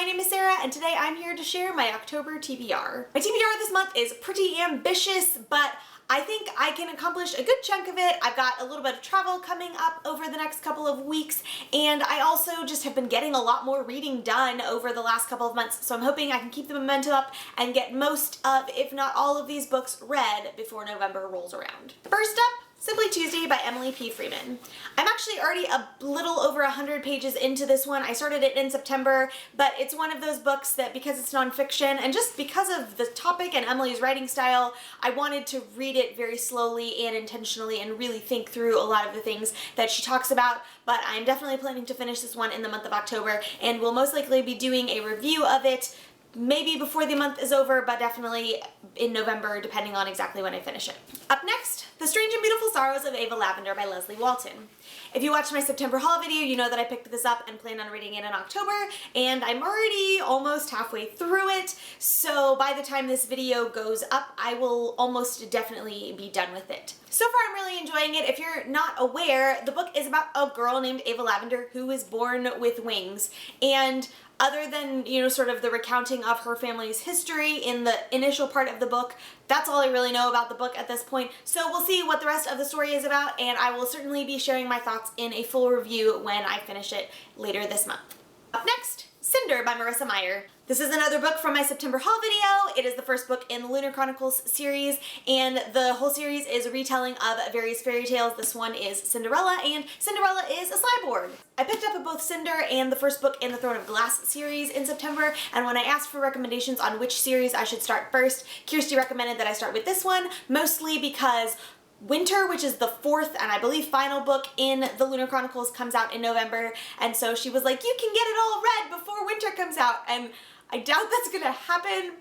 my name is Sarah, and today I'm here to share my October TBR. My TBR this month is pretty ambitious, but I think I can accomplish a good chunk of it. I've got a little bit of travel coming up over the next couple of weeks, and I also just have been getting a lot more reading done over the last couple of months, so I'm hoping I can keep the momentum up and get most of, if not all of these books read before November rolls around. First up, Simply Tuesday by Emily P. Freeman. I'm actually already a little over 100 pages into this one. I started it in September, but it's one of those books that, because it's nonfiction and just because of the topic and Emily's writing style, I wanted to read it very slowly and intentionally and really think through a lot of the things that she talks about. But I'm definitely planning to finish this one in the month of October, and will most likely be doing a review of it maybe before the month is over, but definitely in November, depending on exactly when I finish it. Up next, The Strange and Beautiful Sorrows of Ava Lavender by Leslie Walton. If you watched my September haul video, you know that I picked this up and plan on reading it in October, and I'm already almost halfway through it, so by the time this video goes up, I will almost definitely be done with it. So far, I'm really enjoying it. If you're not aware, the book is about a girl named Ava Lavender who is born with wings, and other than, sort of the recounting of her family's history in the initial part of the book, that's all I really know about the book at this point. So we'll see what the rest of the story is about, and I will certainly be sharing my thoughts in a full review when I finish it later this month. Up next, Cinder by Marissa Meyer. This is another book from my September haul video. It is the first book in the Lunar Chronicles series, and the whole series is a retelling of various fairy tales. This one is Cinderella, and Cinderella is a cyborg. I picked up both Cinder and the first book in the Throne of Glass series in September, and when I asked for recommendations on which series I should start first, Kirsty recommended that I start with this one, mostly because Winter, which is the fourth and I believe final book in the Lunar Chronicles, comes out in November, and so she was like, you can get it all read before Winter comes out, and I doubt that's gonna happen,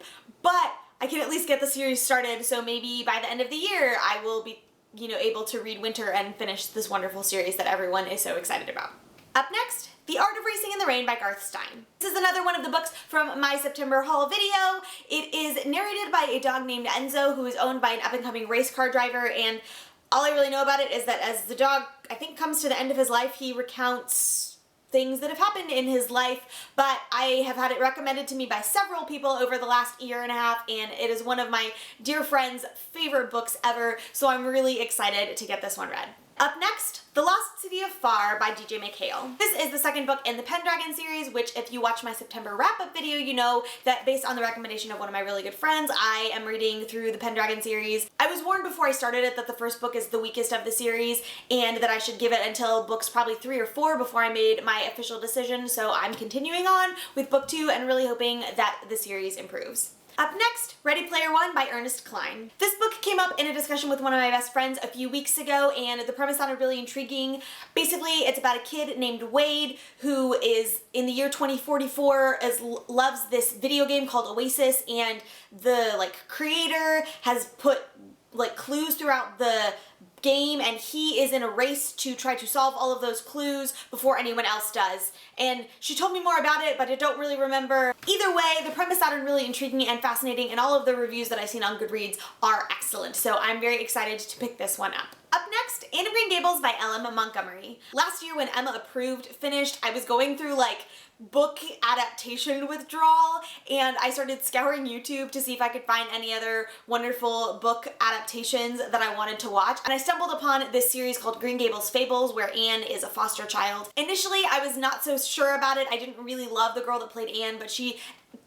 but I can at least get the series started, so maybe by the end of the year I will be, able to read Winter and finish this wonderful series that everyone is so excited about. Up next, The Art of Racing in the Rain by Garth Stein. This is another one of the books from my September haul video. It is narrated by a dog named Enzo, who is owned by an up-and-coming race car driver, and all I really know about it is that as the dog, I think, comes to the end of his life, he recounts things that have happened in his life, but I have had it recommended to me by several people over the last year and a half, and it is one of my dear friends' favorite books ever, so I'm really excited to get this one read. Up next, The Lost City of Faar by DJ McHale. This is the second book in the Pendragon series, which if you watch my September wrap-up video, you know that based on the recommendation of one of my really good friends, I am reading through the Pendragon series. I was warned before I started it that the first book is the weakest of the series, and that I should give it until books probably 3 or 4 before I made my official decision, so I'm continuing on with book 2 and really hoping that the series improves. Up next, Ready Player One by Ernest Cline. This book came up in a discussion with one of my best friends a few weeks ago, and the premise sounded really intriguing. Basically, it's about a kid named Wade who is in the year 2044, loves this video game called Oasis, and the creator has put clues throughout the game, and he is in a race to try to solve all of those clues before anyone else does. And she told me more about it, but I don't really remember. Either way, the premise sounded really intriguing and fascinating, and all of the reviews that I've seen on Goodreads are excellent, so I'm very excited to pick this one up. Up next, Anne of Green Gables by Ellen Montgomery. Last year when Emma Approved finished, I was going through book adaptation withdrawal, and I started scouring YouTube to see if I could find any other wonderful book adaptations that I wanted to watch, and I stumbled upon this series called Green Gables Fables, where Anne is a foster child. Initially, I was not so sure about it. I didn't really love the girl that played Anne, but she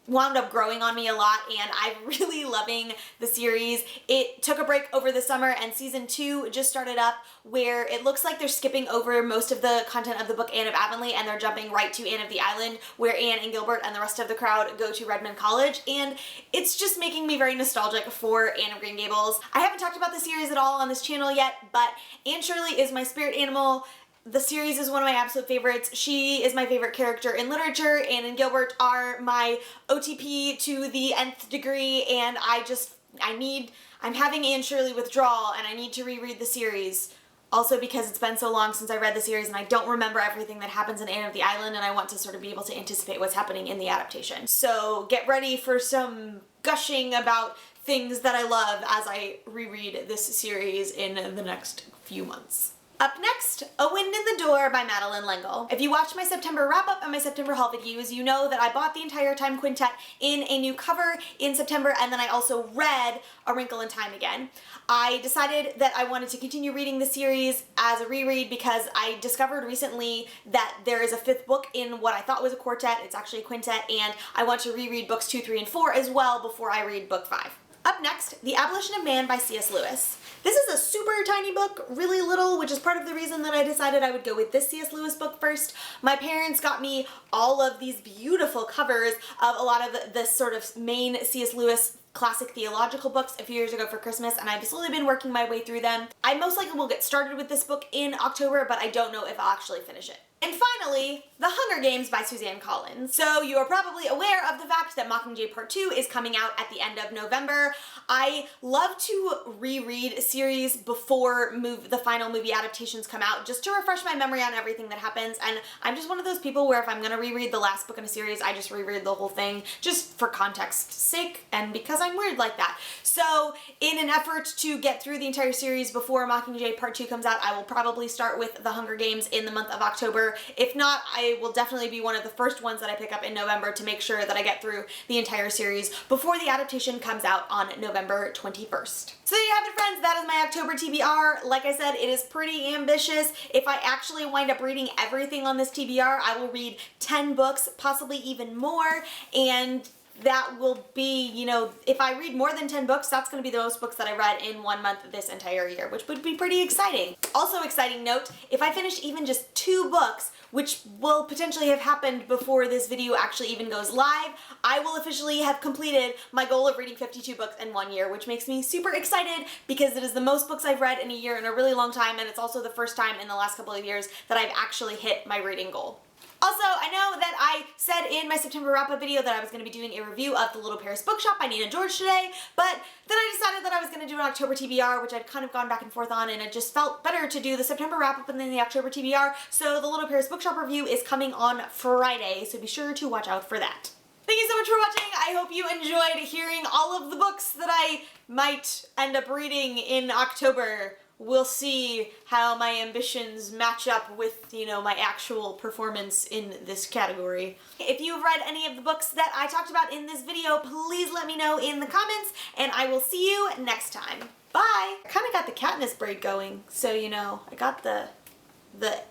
wound up growing on me a lot, and I'm really loving the series. It took a break over the summer, and season 2 just started up, where it looks like they're skipping over most of the content of the book Anne of Avonlea, and they're jumping right to Anne of the Island, where Anne and Gilbert and the rest of the crowd go to Redmond College, and it's just making me very nostalgic for Anne of Green Gables. I haven't talked about the series at all on this channel yet, but Anne Shirley is my spirit animal. The series is one of my absolute favorites. She is my favorite character in literature, and in Gilbert are my OTP to the nth degree, and I'm having Anne Shirley withdrawal, and I need to reread the series. Also because it's been so long since I read the series, and I don't remember everything that happens in Anne of the Island, and I want to sort of be able to anticipate what's happening in the adaptation. So get ready for some gushing about things that I love as I reread this series in the next few months. Up next, A Wind in the Door by Madeline L'Engle. If you watched my September wrap-up and my September haul videos, you know that I bought the entire Time Quintet in a new cover in September, and then I also read A Wrinkle in Time again. I decided that I wanted to continue reading the series as a reread because I discovered recently that there is a 5th book in what I thought was a quartet. It's actually a quintet, and I want to reread books 2, 3, and 4 as well before I read book 5. Up next, The Abolition of Man by C.S. Lewis. This is a super tiny book, really little, which is part of the reason that I decided I would go with this C.S. Lewis book first. My parents got me all of these beautiful covers of a lot of the sort of main C.S. Lewis classic theological books a few years ago for Christmas, and I've slowly been working my way through them. I most likely will get started with this book in October, but I don't know if I'll actually finish it. And finally, The Hunger Games by Suzanne Collins. So you are probably aware of the fact that Mockingjay Part 2 is coming out at the end of November. I love to reread a series before the final movie adaptations come out, just to refresh my memory on everything that happens, and I'm just one of those people where if I'm gonna reread the last book in a series, I just reread the whole thing, just for context's sake, and because I'm weird like that. So in an effort to get through the entire series before Mockingjay Part 2 comes out, I will probably start with The Hunger Games in the month of October. If not, I will definitely be one of the first ones that I pick up in November to make sure that I get through the entire series before the adaptation comes out on November 21st. So there you have it, friends. That is my October TBR. Like I said, it is pretty ambitious. If I actually wind up reading everything on this TBR, I will read 10 books, possibly even more, and that will be, you know, if I read more than 10 books, that's going to be the most books that I read in 1 month this entire year, which would be pretty exciting. Also exciting note, if I finish even just 2 books, which will potentially have happened before this video actually even goes live, I will officially have completed my goal of reading 52 books in 1 year, which makes me super excited because it is the most books I've read in a year in a really long time, and it's also the first time in the last couple of years that I've actually hit my reading goal. Also, I know that I said in my September wrap-up video that I was going to be doing a review of The Little Paris Bookshop by Nina George today, but then I decided that I was going to do an October TBR, which I'd kind of gone back and forth on, and it just felt better to do the September wrap-up and then the October TBR, so The Little Paris Bookshop review is coming on Friday, so be sure to watch out for that. Thank you so much for watching. I hope you enjoyed hearing all of the books that I might end up reading in October. We'll see how my ambitions match up with, you know, my actual performance in this category. If you've read any of the books that I talked about in this video, please let me know in the comments, and I will see you next time. Bye! I kind of got the Katniss braid going, so, you know, I got the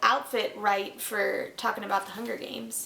outfit right for talking about the Hunger Games.